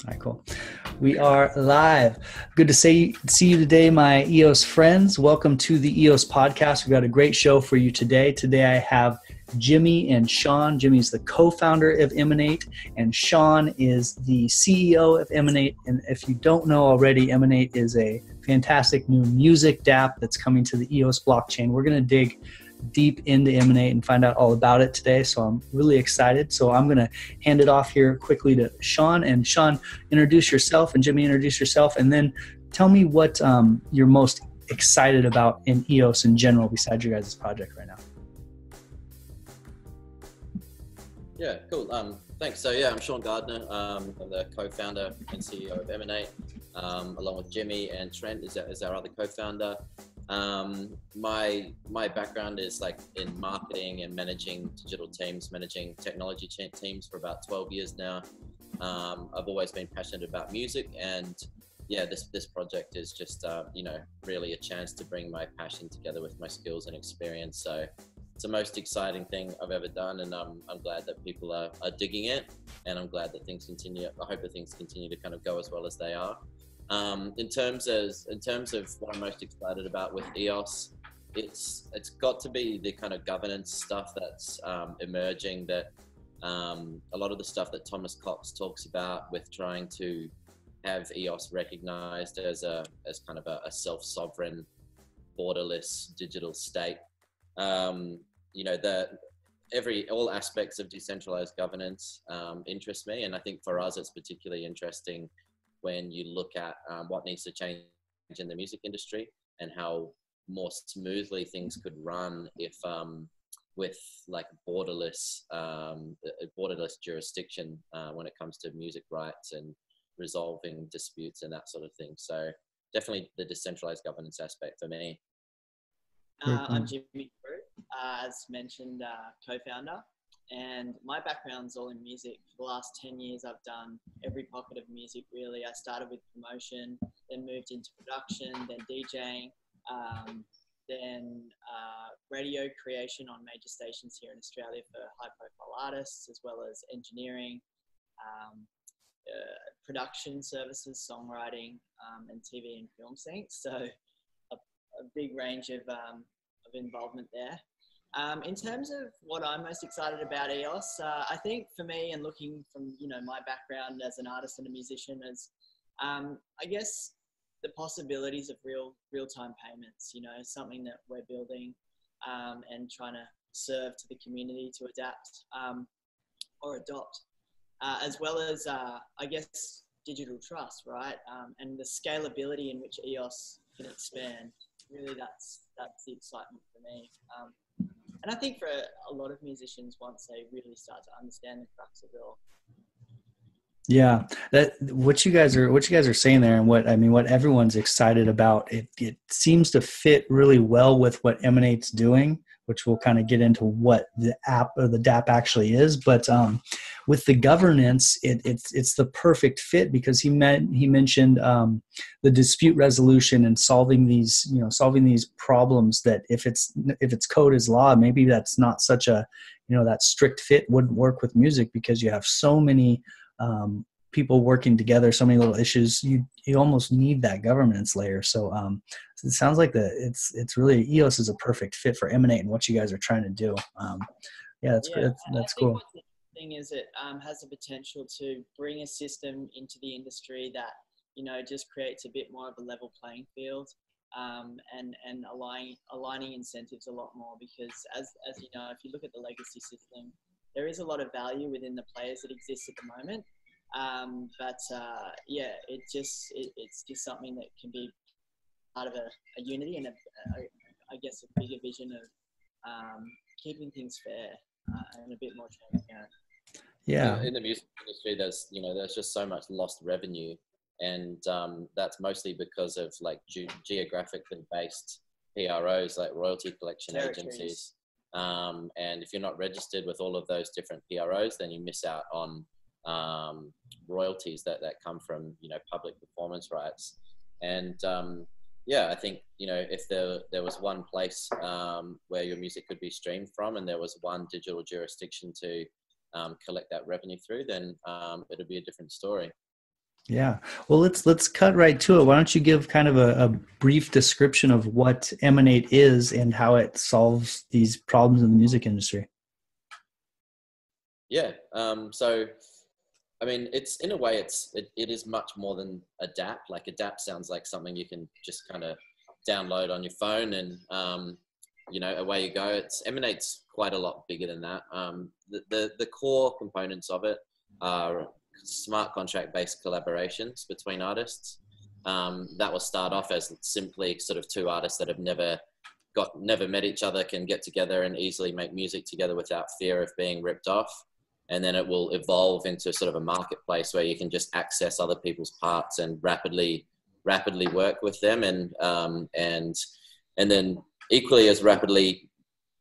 All right, cool. We are live. Good to see you today, my EOS friends. Welcome to the EOS Podcast. We've got a great show for you today. Today I have Jimi and Sean. Jimi's the co-founder of Emanate, and Sean is the CEO of Emanate. And if you don't know already, Emanate is a fantastic new music DApp that's coming to the EOS blockchain. We're going to dig deep into Emanate and find out all about it today. So I'm really excited. So I'm going to hand it off here quickly to Sean. And Sean, introduce yourself, and Jimi, introduce yourself. And then tell me what you're most excited about in EOS in general besides your guys' project right now. Yeah, cool. Thanks. So yeah, I'm Sean Gardner. I'm the co-founder and CEO of Emanate, along with Jimi, and Trent is our other co-founder. My background is like in marketing and managing digital teams, managing technology teams for about 12 years now. I've always been passionate about music, and yeah, this project is just really a chance to bring my passion together with my skills and experience. So it's the most exciting thing I've ever done, and I'm glad that people are digging it, and I'm glad that things continue. I hope that things continue to kind of go as well as they are. In terms of what I'm most excited about with EOS, it's got to be the kind of governance stuff that's emerging. That a lot of the stuff that Thomas Cox talks about with trying to have EOS recognized as kind of a self-sovereign, borderless digital state. All aspects of decentralized governance interest me, and I think for us it's particularly interesting when you look at what needs to change in the music industry and how more smoothly things could run if with like borderless jurisdiction when it comes to music rights and resolving disputes and that sort of thing. So definitely the decentralized governance aspect for me. I'm Jimi, as mentioned, co-founder, and my background's all in music. For the last 10 years, I've done every pocket of music, really. I started with promotion, then moved into production, then DJing, then radio creation on major stations here in Australia for high-profile artists, as well as engineering, production services, songwriting, and TV and film syncs. So a big range of involvement there. In terms of what I'm most excited about EOS, I think for me, and looking from my background as an artist and a musician, is I guess the possibilities of real-time payments. Something that we're building and trying to serve to the community to adapt or adopt, as well as I guess digital trust, right? And the scalability in which EOS can expand. Really, that's the excitement for me. And I think for a lot of musicians, once they really start to understand the crux of it all. Yeah, what you guys are saying there, and what everyone's excited about, it seems to fit really well with what Emanate's doing, which we'll kind of get into what the app or the DApp actually is. But with the governance, it's the perfect fit, because he mentioned the dispute resolution and solving these problems, that if it's code is law, maybe that's not such a that strict fit wouldn't work with music, because you have so many people working together, so many little issues. You almost need that governance layer. So it sounds like it's really, EOS is a perfect fit for Emanate and what you guys are trying to do. That's good. That's cool. What's interesting is it has the potential to bring a system into the industry that just creates a bit more of a level playing field, and aligning incentives a lot more, because as you know, if you look at the legacy system, there is a lot of value within the players that exist at the moment. It's just something that can be part of a unity and I guess a bigger vision of keeping things fair and a bit more transparent. Yeah. In the music industry, there's just so much lost revenue, and that's mostly because of like geographically based PROs, like royalty collection agencies. And if you're not registered with all of those different PROs, then you miss out on royalties that come from public performance rights. And I think if there was one place where your music could be streamed from, and there was one digital jurisdiction to collect that revenue through, then it'll be a different story. Yeah. Well, let's cut right to it. Why don't you give kind of a brief description of what Emanate is and how it solves these problems in the music industry? Yeah. So, I mean, it's in a way, it is much more than a DApp. Like a DApp sounds like something you can just kind of download on your phone and, away you go. Emanate's quite a lot bigger than that. The core components of it are smart contract-based collaborations between artists. That will start off as simply sort of two artists that have never met each other can get together and easily make music together without fear of being ripped off. And then it will evolve into sort of a marketplace where you can just access other people's parts and rapidly work with them, and then equally as rapidly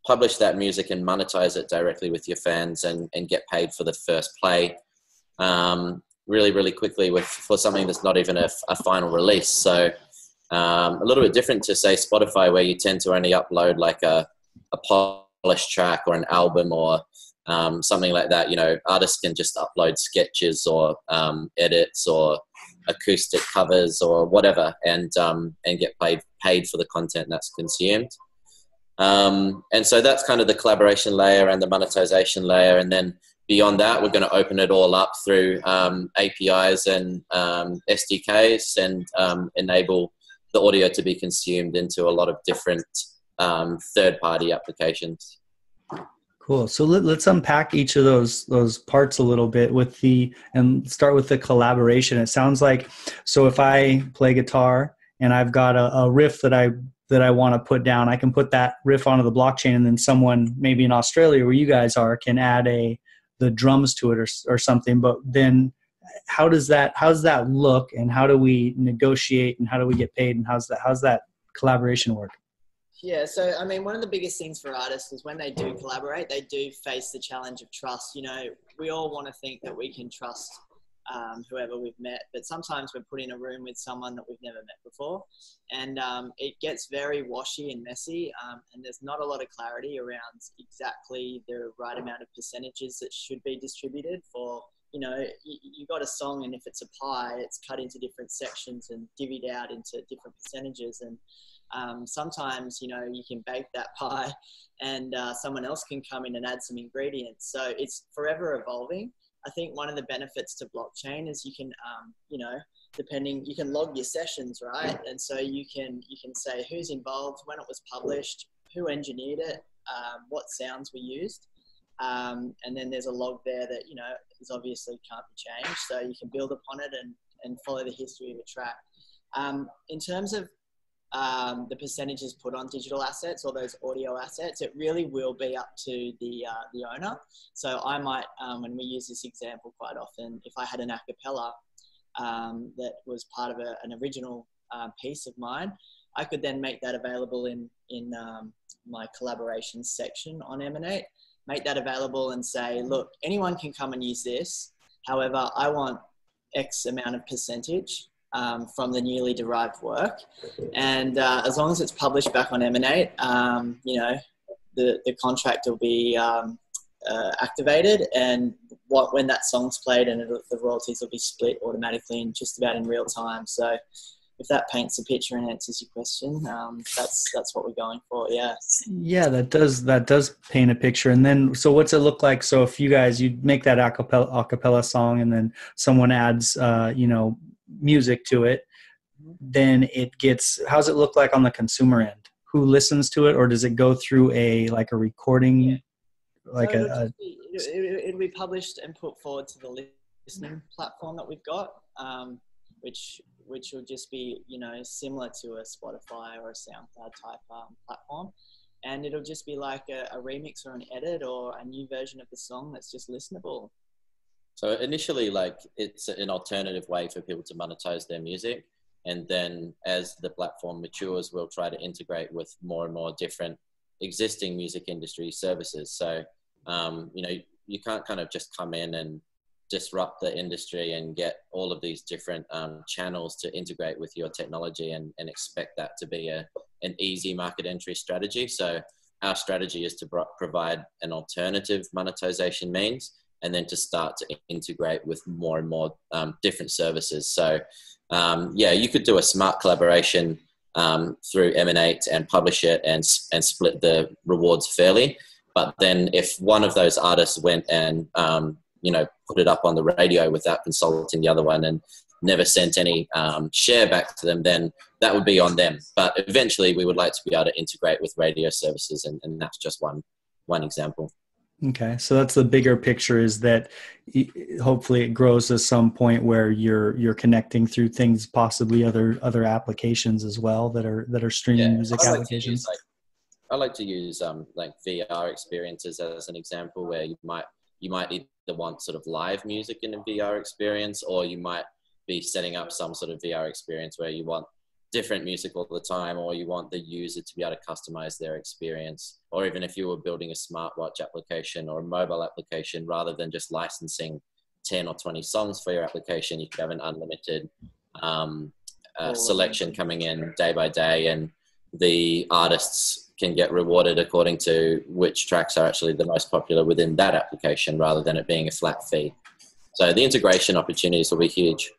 publish that music and monetize it directly with your fans and get paid for the first play really, really quickly for something that's not even a final release. So a little bit different to, say, Spotify, where you tend to only upload like a polished track or an album or something like that. Artists can just upload sketches or edits or acoustic covers or whatever, and get paid for the content that's consumed. And so that's kind of the collaboration layer and the monetization layer. And then beyond that, we're going to open it all up through APIs and SDKs and enable the audio to be consumed into a lot of different third-party applications. Cool. So let's unpack each of those parts a little bit and start with the collaboration. It sounds like, so if I play guitar and I've got a riff that I want to put down, I can put that riff onto the blockchain, and then someone maybe in Australia where you guys are can add the drums to it or something. But then how does that look, and how do we negotiate, and how do we get paid, and how's that collaboration work? Yeah, so I mean, one of the biggest things for artists is when they do collaborate, they do face the challenge of trust. We all want to think that we can trust whoever we've met, but sometimes we're put in a room with someone that we've never met before, and it gets very washy and messy, and there's not a lot of clarity around exactly the right amount of percentages that should be distributed for. You got a song, and if it's a pie, it's cut into different sections and divvied out into different percentages, and sometimes, you can bake that pie and someone else can come in and add some ingredients. So it's forever evolving. I think one of the benefits to blockchain is you can, you can log your sessions, right? And so you can say who's involved, when it was published, who engineered it, what sounds were used. And then there's a log there that, is obviously can't be changed. So you can build upon it and follow the history of a track. In terms of the percentages put on digital assets or those audio assets, it really will be up to the owner. So I might, when we use this example quite often, if I had an a cappella that was part of an original piece of mine, I could then make that available in my collaborations section on Emanate, make that available and say, look, anyone can come and use this. However, I want X amount of percentage from the newly derived work. And as long as it's published back on Emanate, the contract will be activated, and when that song's played, and the royalties will be split automatically and just about in real time. So if that paints a picture and answers your question, that's what we're going for. Yeah. Yeah, that does paint a picture. And then, so what's it look like? So if you make that a cappella song, and then someone adds, music to it, then how's it look like on the consumer end? Who listens to it, or does it go through a recording? Yeah. It'll be published and put forward to the listening platform that we've got, which will just be, similar to a Spotify or a SoundCloud type platform. And it'll just be like a remix or an edit or a new version of the song that's just listenable. So initially, it's an alternative way for people to monetize their music. And then as the platform matures, we'll try to integrate with more and more different existing music industry services. So, you can't kind of just come in and disrupt the industry and get all of these different channels to integrate with your technology and expect that to be an easy market entry strategy. So our strategy is to provide an alternative monetization means, and then to start to integrate with more and more different services. So yeah, you could do a smart collaboration through Emanate and publish it and split the rewards fairly. But then if one of those artists went and, you know, put it up on the radio without consulting the other one and never sent any share back to them, then that would be on them. But eventually we would like to be able to integrate with radio services, and that's just one example. Okay. So that's the bigger picture, is that hopefully it grows to some point where you're connecting through things, possibly other applications as well that are streaming music applications. I like to use like VR experiences as an example, where you might either want sort of live music in a VR experience, or you might be setting up some sort of VR experience where you want different music all the time, or you want the user to be able to customize their experience. Or even if you were building a smartwatch application or a mobile application, rather than just licensing 10 or 20 songs for your application, you could have an unlimited selection coming in day by day, and the artists can get rewarded according to which tracks are actually the most popular within that application, rather than it being a flat fee. So the integration opportunities will be huge.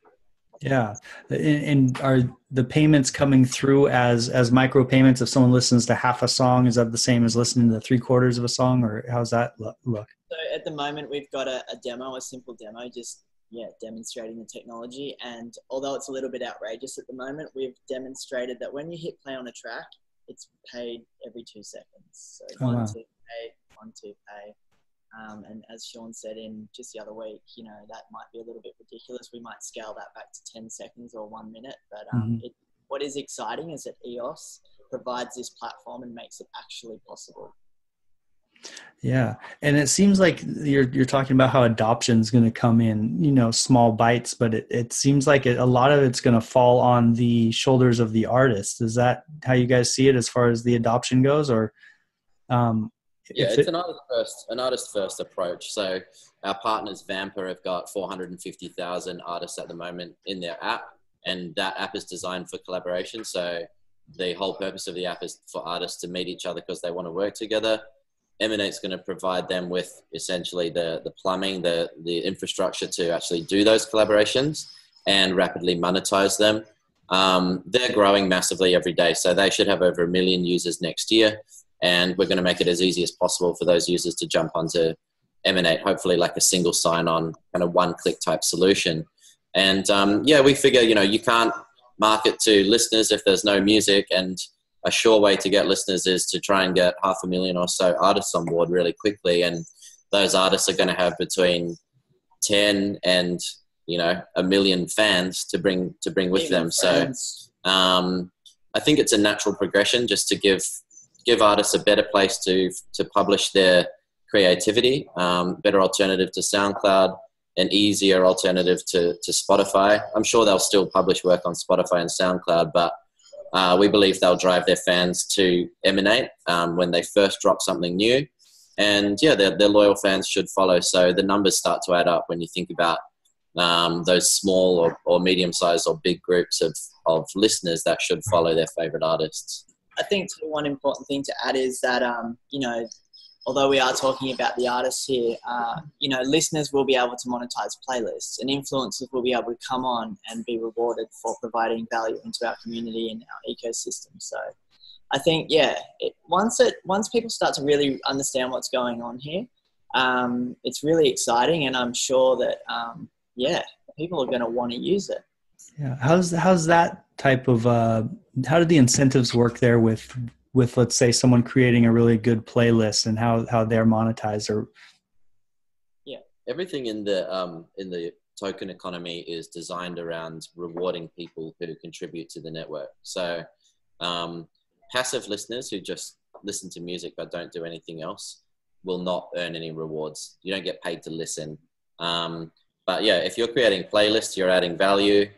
Yeah. And are the payments coming through as micro payments? If someone listens to half a song, is that the same as listening to 3/4 of a song, or how's that look? So at the moment we've got a demo, a simple demo, just demonstrating the technology. And although it's a little bit outrageous at the moment, we've demonstrated that when you hit play on a track, it's paid every 2 seconds. So one to pay, one to pay. And as Sean said in just the other week, you know, that might be a little bit ridiculous. We might scale that back to 10 seconds or 1 minute. But what is exciting is that EOS provides this platform and makes it actually possible. Yeah. And it seems like you're talking about how adoption is going to come in, you know, small bites, but it seems like a lot of it's going to fall on the shoulders of the artist. Is that how you guys see it as far as the adoption goes? Or, it's an artist first approach. So our partners Vamper have got 450,000 artists at the moment in their app, and that app is designed for collaboration. So the whole purpose of the app is for artists to meet each other because they want to work together. Emanate's going to provide them with essentially the plumbing, the infrastructure to actually do those collaborations and rapidly monetize them. They're growing massively every day, so they should have over 1 million users next year. And we're going to make it as easy as possible for those users to jump onto Emanate, hopefully like a single sign-on, kind of one-click type solution. And we figure, you know, you can't market to listeners if there's no music, and a sure way to get listeners is to try and get 500,000 or so artists on board really quickly. And those artists are going to have between 10 and, you know, 1 million fans to bring with them. So I think it's a natural progression just to give artists a better place to publish their creativity, better alternative to SoundCloud, an easier alternative to Spotify. I'm sure they'll still publish work on Spotify and SoundCloud, but we believe they'll drive their fans to Emanate when they first drop something new. And their loyal fans should follow. So the numbers start to add up when you think about those small or medium-sized or big groups of listeners that should follow their favorite artists. I think one important thing to add is that, you know, although we are talking about the artists here, you know, listeners will be able to monetize playlists, and influencers will be able to come on and be rewarded for providing value into our community and our ecosystem. So I think, once people start to really understand what's going on here, it's really exciting, and I'm sure that, people are going to want to use it. Yeah. How's that type of, how do the incentives work there with, let's say, someone creating a really good playlist, and how they're monetized? Or everything in the token economy is designed around rewarding people who contribute to the network. So passive listeners who just listen to music but don't do anything else will not earn any rewards. You don't get paid to listen. But if you're creating playlists, you're adding value,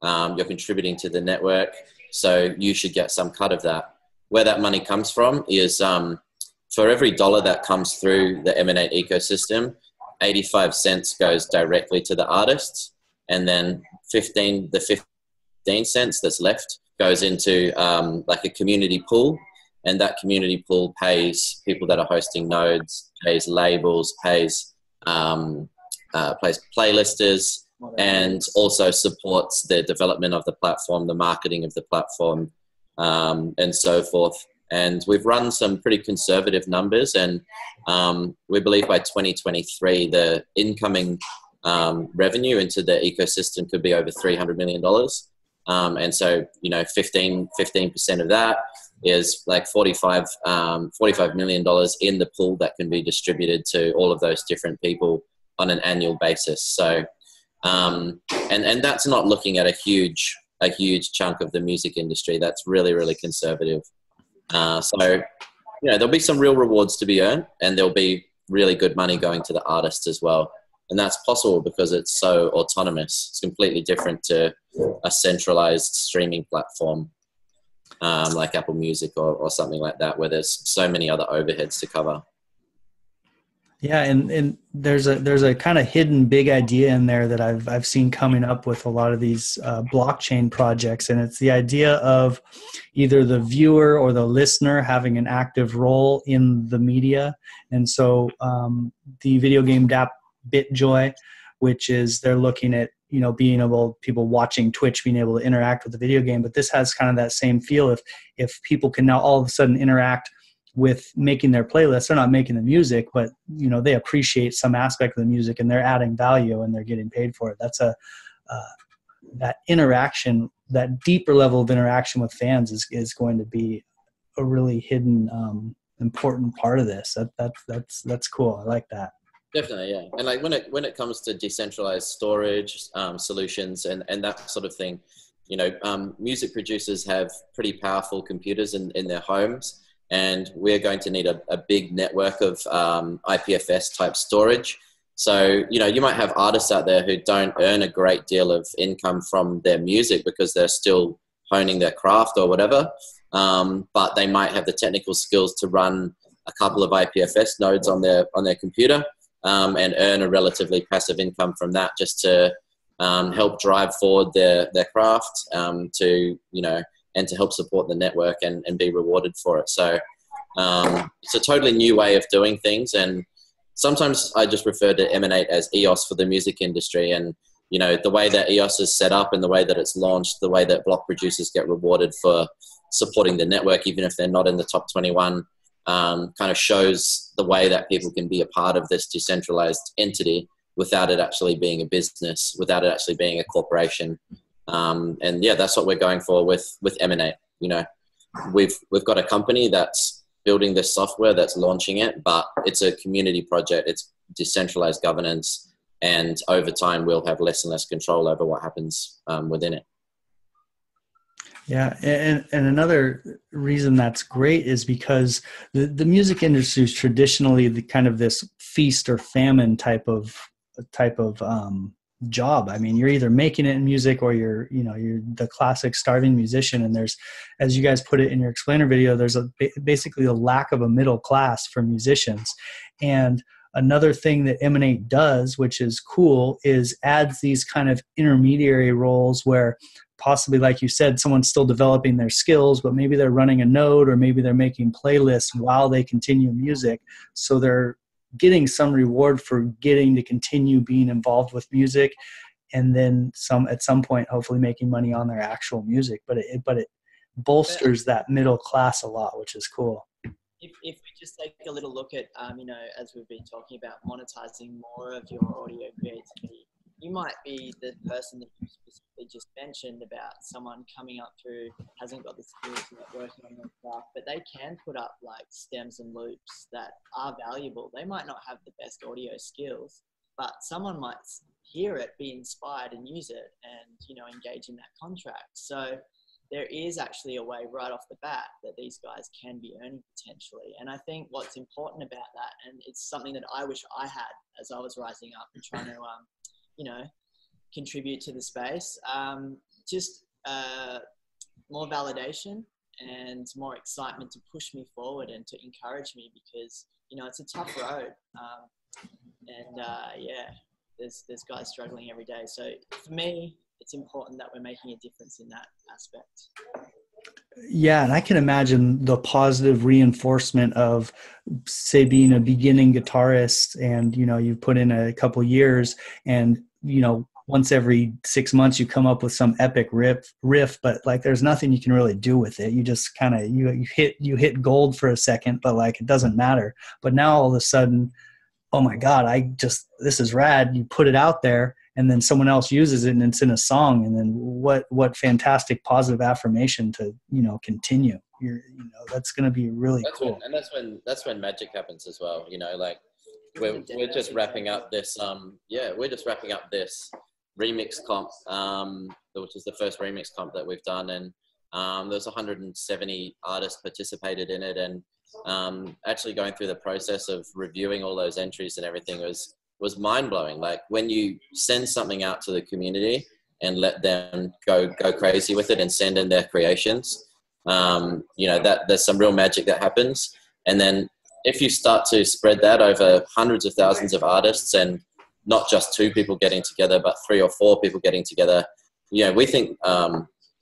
you're contributing to the network, so you should get some cut of that. Where that money comes from is for every dollar that comes through the Emanate ecosystem, 85 cents goes directly to the artists, and then 15 cents that's left goes into like a community pool, and that community pool pays people that are hosting nodes, pays labels, pays playlisters, and also supports the development of the platform, the marketing of the platform, and so forth. And we've run some pretty conservative numbers, and we believe by 2023, the incoming revenue into the ecosystem could be over $300 million. And so, 15% of that is like $45 million in the pool that can be distributed to all of those different people on an annual basis. So, and that's not looking at a huge chunk of the music industry. That's really, really conservative. So, there'll be some real rewards to be earned, and there'll be really good money going to the artists as well. And that's possible because it's so autonomous. It's completely different to a centralized streaming platform like Apple Music or something like that, where there's so many other overheads to cover. Yeah, and there's a kind of hidden big idea in there that I've seen coming up with a lot of these blockchain projects, and it's the idea of either the viewer or the listener having an active role in the media. And so the video game DApp BitJoy, which is they're looking at being able, people watching Twitch being able to interact with the video game, but this has kind of that same feel. If people can now all of a sudden interact with making their playlists, they're not making the music, but they appreciate some aspect of the music and they're adding value and they're getting paid for it. That's that interaction, that deeper level of interaction with fans is going to be a really hidden, important part of this. That's cool. I like that. Definitely, yeah. And like when it comes to decentralized storage solutions and that sort of thing, music producers have pretty powerful computers in their homes. And we're going to need a big network of IPFS type storage. So, you might have artists out there who don't earn a great deal of income from their music because they're still honing their craft or whatever. But they might have the technical skills to run a couple of IPFS nodes on their computer and earn a relatively passive income from that, just to help drive forward their craft, and to help support the network and be rewarded for it. So it's a totally new way of doing things. And sometimes I just refer to Emanate as EOS for the music industry. And, the way that EOS is set up and the way that it's launched, the way that block producers get rewarded for supporting the network, even if they're not in the top 21, kind of shows the way that people can be a part of this decentralized entity without it actually being a business, without it actually being a corporation. And yeah, that's what we're going for with Emanate. We've got a company that's building this software, that's launching it, but it's a community project. It's decentralized governance, and over time we'll have less and less control over what happens within it. Yeah, and another reason that's great is because the music industry is traditionally the kind of this feast or famine type of job. I mean, you're either making it in music or you're the classic starving musician. And there's, as you guys put it in your explainer video, there's basically a lack of a middle class for musicians. And another thing that Emanate does, which is cool, is adds these kind of intermediary roles where possibly, like you said, someone's still developing their skills, but maybe they're running a node or maybe they're making playlists while they continue music. So they're getting some reward for getting to continue being involved with music, and then at some point, hopefully making money on their actual music. But it bolsters that middle class a lot, which is cool. If we just take a little look at, as we've been talking about monetizing more of your audio creativity, you might be the person that you specifically just mentioned about someone coming up through, hasn't got the skills and not working on their craft, but they can put up like stems and loops that are valuable. They might not have the best audio skills, but someone might hear it, be inspired and use it and, engage in that contract. So there is actually a way right off the bat that these guys can be earning potentially. And I think what's important about that, and it's something that I wish I had as I was rising up and trying to, contribute to the space, just more validation and more excitement to push me forward and to encourage me, because, it's a tough road. There's guys struggling every day. So for me, it's important that we're making a difference in that aspect. Yeah, and I can imagine the positive reinforcement of, say, being a beginning guitarist, and you put in a couple years, and once every 6 months you come up with some epic riff, but like there's nothing you can really do with it. You just kind of you hit gold for a second, but like it doesn't matter. But now all of a sudden, oh my God, this is rad. You put it out there, and then someone else uses it and it's in a song. And then what fantastic positive affirmation to, continue. That's going to be really cool. And that's when magic happens as well. Like we're just wrapping up this, we're just wrapping up this remix comp, which is the first remix comp that we've done. And there's 170 artists participated in it, and actually going through the process of reviewing all those entries and everything was mind-blowing. Like when you send something out to the community and let them go crazy with it and send in their creations, that there's some real magic that happens. And then if you start to spread that over hundreds of thousands of artists, and not just 2 people getting together, but 3 or 4 people getting together, we think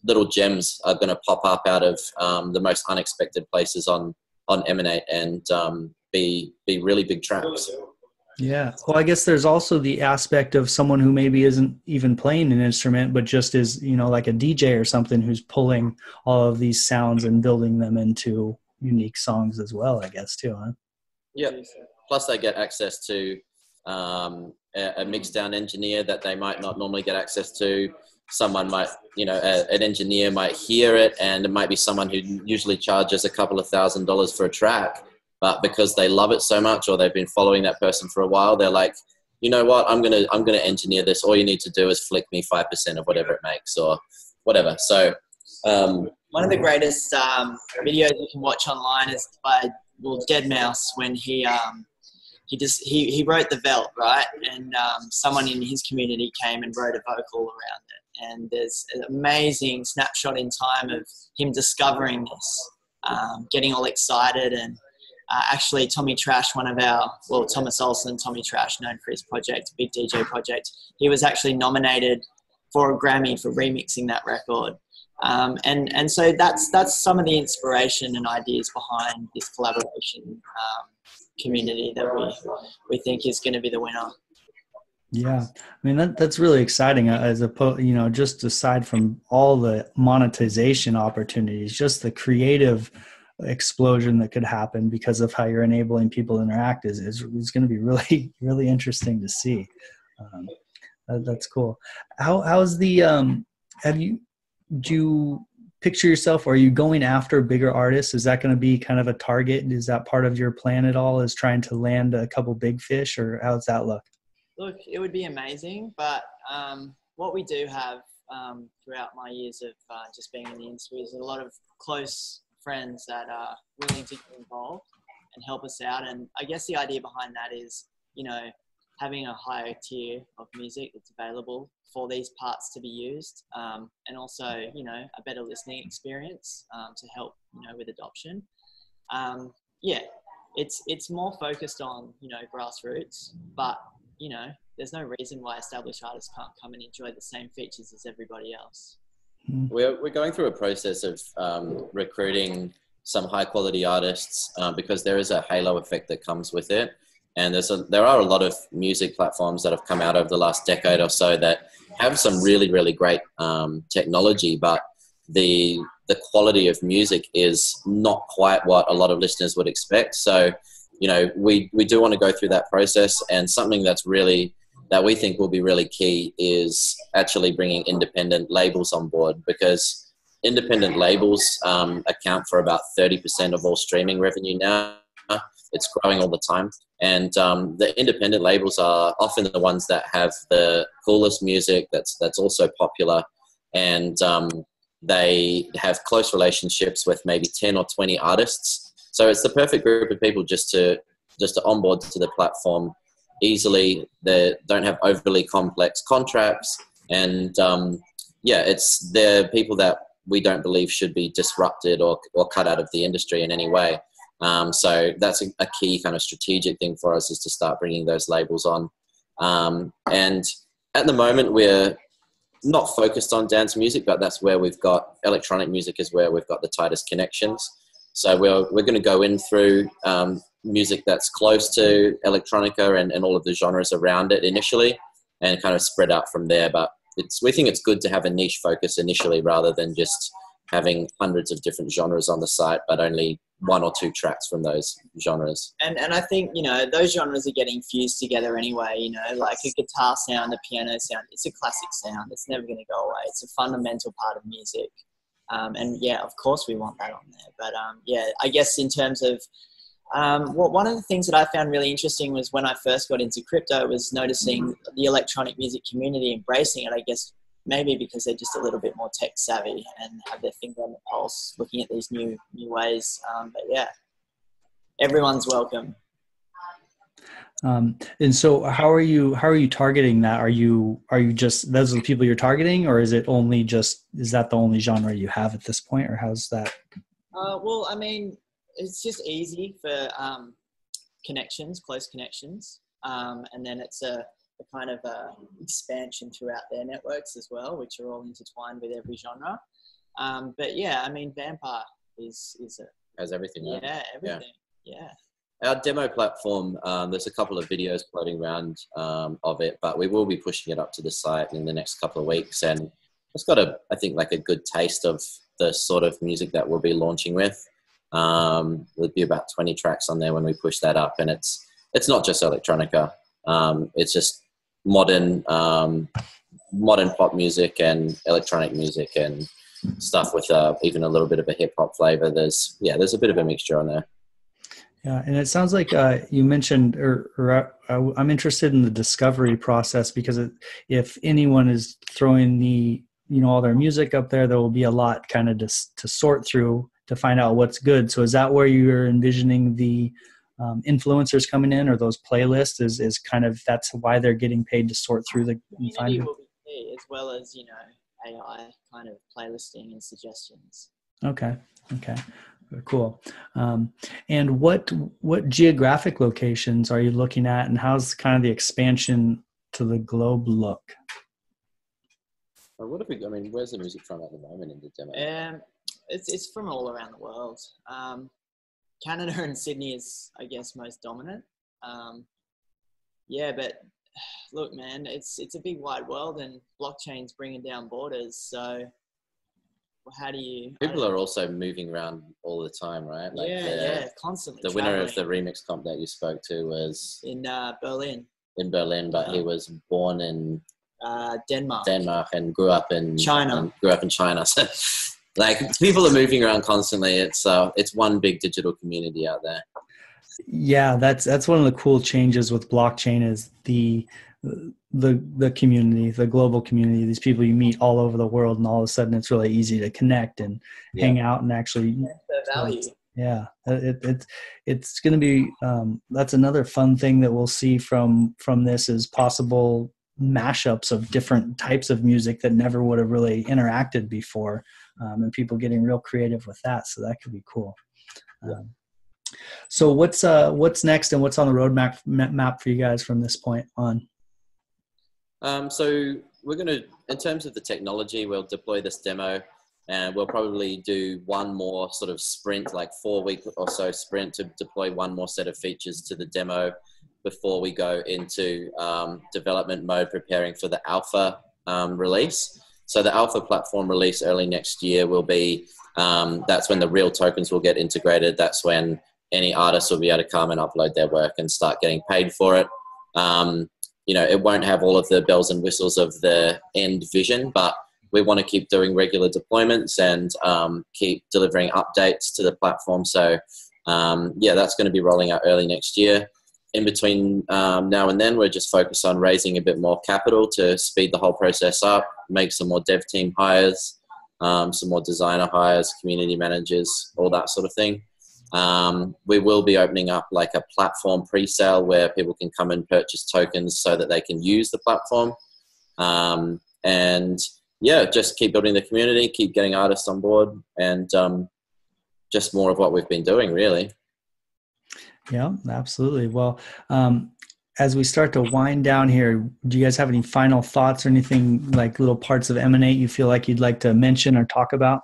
little gems are going to pop up out of the most unexpected places on Emanate, and be really big tracks. Yeah. Well, I guess there's also the aspect of someone who maybe isn't even playing an instrument, but just is, like a DJ or something, who's pulling all of these sounds and building them into unique songs as well, I guess, too, huh? Yeah. Plus they get access to a mix down engineer that they might not normally get access to. Someone might, an engineer might hear it, and it might be someone who usually charges a couple of $1,000s for a track, but because they love it so much, or they've been following that person for a while, they're like, you know what, I'm gonna engineer this. All you need to do is flick me 5% of whatever it makes, or whatever. So one of the greatest videos you can watch online is by Deadmau5, when he wrote the Velt, right? And someone in his community came and wrote a vocal around it. And there's an amazing snapshot in time of him discovering this, getting all excited. And actually Tommy Trash, Thomas Olsen, Tommy Trash, known for his project, Big DJ Project, he was actually nominated for a Grammy for remixing that record. And so that's some of the inspiration and ideas behind this collaboration community that we think is going to be the winner. Yeah, I mean that's really exciting. As just aside from all the monetization opportunities, just the creative explosion that could happen because of how you're enabling people to interact is going to be really, really interesting to see. That's cool. How's the do you picture yourself, or are you going after bigger artists? Is that going to be kind of a target? Is that part of your plan at all, is trying to land a couple big fish, or how's that look? Look, it would be amazing, but what we do have throughout my years of just being in the industry is a lot of close friends that are willing to get involved and help us out. And I guess the idea behind that is, having a higher tier of music that's available for these parts to be used, and also, a better listening experience to help, with adoption. It's more focused on, grassroots, but, there's no reason why established artists can't come and enjoy the same features as everybody else. We're going through a process of recruiting some high quality artists because there is a halo effect that comes with it. And there are a lot of music platforms that have come out over the last decade or so that have some really, really great technology, but the quality of music is not quite what a lot of listeners would expect. So, we do want to go through that process, and something that we think will be really key is actually bringing independent labels on board, because independent labels account for about 30% of all streaming revenue now. It's growing all the time. And the independent labels are often the ones that have the coolest music that's also popular. And they have close relationships with maybe 10 or 20 artists. So it's the perfect group of people just to onboard to the platform easily. They don't have overly complex contracts. And it's the people that we don't believe should be disrupted or cut out of the industry in any way. So that's a key kind of strategic thing for us, is to start bringing those labels on. And at the moment, we're not focused on dance music, but that's where we've got electronic music is where we've got the tightest connections. So we're going to go in through music that's close to electronica and all of the genres around it initially, and kind of spread out from there. But we think it's good to have a niche focus initially rather than just having hundreds of different genres on the site, but only 1 or 2 tracks from those genres. And I think, you know, those genres are getting fused together anyway, you know, like a guitar sound, a piano sound. It's a classic sound. It's never going to go away. It's a fundamental part of music. And yeah, of course we want that on there. But yeah, I guess in terms of one of the things that I found really interesting was when I first got into crypto was noticing the electronic music community embracing it, I guess, maybe because they're just a little bit more tech savvy and have their finger on the pulse looking at these new ways. But yeah, everyone's welcome. And so how are you targeting that? Are you just, those are the people you're targeting, or is that the only genre you have at this point, or how's that? Well, I mean, it's just easy for close connections. And then it's a kind of expansion throughout their networks as well, which are all intertwined with every genre. But yeah, I mean, Vampire has everything. Right? Yeah, everything. Yeah. Our demo platform, there's a couple of videos floating around of it, but we will be pushing it up to the site in the next couple of weeks. And it's got I think like a good taste of the sort of music that we'll be launching with. There'll be about 20 tracks on there when we push that up. And it's not just electronica. It's just modern pop music and electronic music and stuff with even a little bit of a hip hop flavor. There's a bit of a mixture on there. Yeah, and it sounds like you mentioned, or I'm interested in the discovery process, because if anyone is throwing all their music up there will be a lot kind of to sort through to find out what's good. So is that where you're envisioning the influencers coming in, or those playlists is kind of, that's why they're getting paid to sort through the community will be key, as well as, AI kind of playlisting and suggestions. Okay. Cool. And what geographic locations are you looking at, and how's kind of the expansion to the globe look? Where's the music from at the moment in the demo? It's from all around the world. Canada and Sydney is, I guess, most dominant. Yeah, but look, man, it's a big wide world, and blockchain's bringing down borders. So how do you... People are also moving around all the time, right? Like constantly. The winner of the remix comp that you spoke to was... in Berlin. In Berlin, but he was born in... Denmark and grew up in China. So like, people are moving around constantly. It's one big digital community out there. Yeah, that's one of the cool changes with blockchain is the community, the global community, these people you meet all over the world, and all of a sudden it's really easy to connect and hang out and actually value. Yeah, it's going to be that's another fun thing that we'll see from this is possible mashups of different types of music that never would have really interacted before, and people getting real creative with that. So that could be cool. So what's next, and what's on the roadmap for you guys from this point on? So we're going to, in terms of the technology, we'll deploy this demo, and we'll probably do one more sort of sprint, like 4-week or so sprint, to deploy one more set of features to the demo before we go into development mode, preparing for the alpha release. So the alpha platform release early next year will be, that's when the real tokens will get integrated. That's when any artist will be able to come and upload their work and start getting paid for it. It won't have all of the bells and whistles of the end vision, but we want to keep doing regular deployments and keep delivering updates to the platform. So that's going to be rolling out early next year. In between now and then, we're just focused on raising a bit more capital to speed the whole process up, make some more dev team hires, some more designer hires, community managers, all that sort of thing. We will be opening up like a platform pre-sale where people can come and purchase tokens so that they can use the platform. Just keep building the community, keep getting artists on board, and just more of what we've been doing, really. Yeah, absolutely. Well, as we start to wind down here, do you guys have any final thoughts or anything like little parts of Emanate you feel like you'd like to mention or talk about?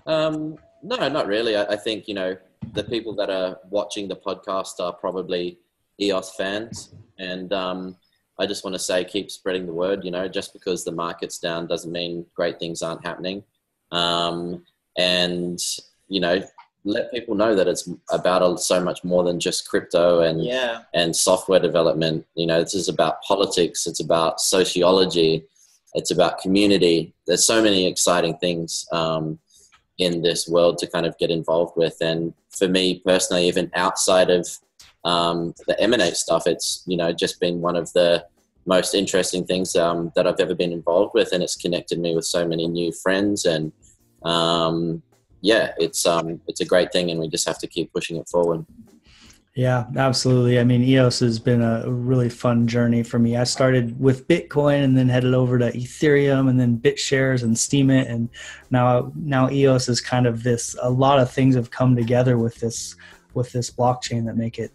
No, not really. I think, the people that are watching the podcast are probably EOS fans. And I just want to say, keep spreading the word. Just because the market's down doesn't mean great things aren't happening. And, let people know that it's about so much more than just crypto and software development. This is about politics. It's about sociology. It's about community. There's so many exciting things in this world to kind of get involved with. And for me personally, even outside of the Emanate stuff, it's, just been one of the most interesting things that I've ever been involved with. And it's connected me with so many new friends. And it's a great thing, and we just have to keep pushing it forward. Yeah, absolutely. I mean, EOS has been a really fun journey for me. I started with Bitcoin and then headed over to Ethereum and then BitShares and Steemit. And now EOS is kind of a lot of things have come together with this blockchain that make it,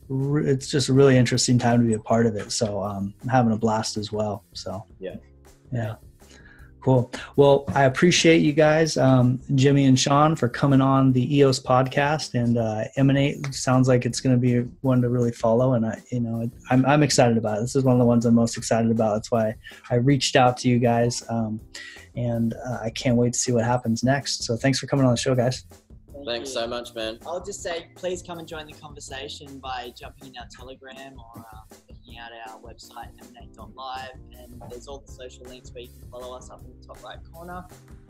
it's just a really interesting time to be a part of it. So I'm having a blast as well. So yeah. Cool. Well, I appreciate you guys, Jimmy and Sean, for coming on the EOS podcast, and Emanate sounds like it's going to be one to really follow. And I'm excited about it. This is one of the ones I'm most excited about. That's why I reached out to you guys, and I can't wait to see what happens next. So thanks for coming on the show, guys. Thanks so much, man. I'll just say, please come and join the conversation by jumping in our Telegram or looking at our website, emanate.live. And there's all the social links where you can follow us up in the top right corner.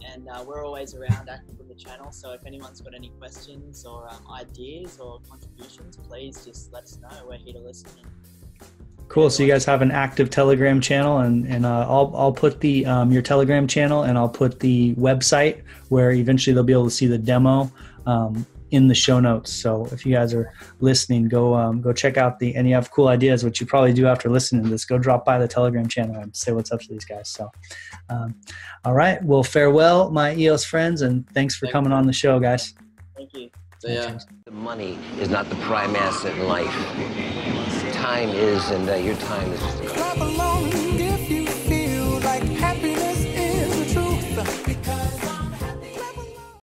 And we're always around, active on the channel. So if anyone's got any questions or ideas or contributions, please just let us know. We're here to listen. Cool. So you guys have an active Telegram channel, and I'll put the your Telegram channel, and I'll put the website where eventually they'll be able to see the demo in the show notes. So if you guys are listening, go check out and you have cool ideas, which you probably do after listening to this, go drop by the Telegram channel and say what's up to these guys. So, all right. Well, farewell, my EOS friends, and thanks for coming on the show, guys. Thank you. Yeah. The money is not the prime asset in life. Time is, and your time is just a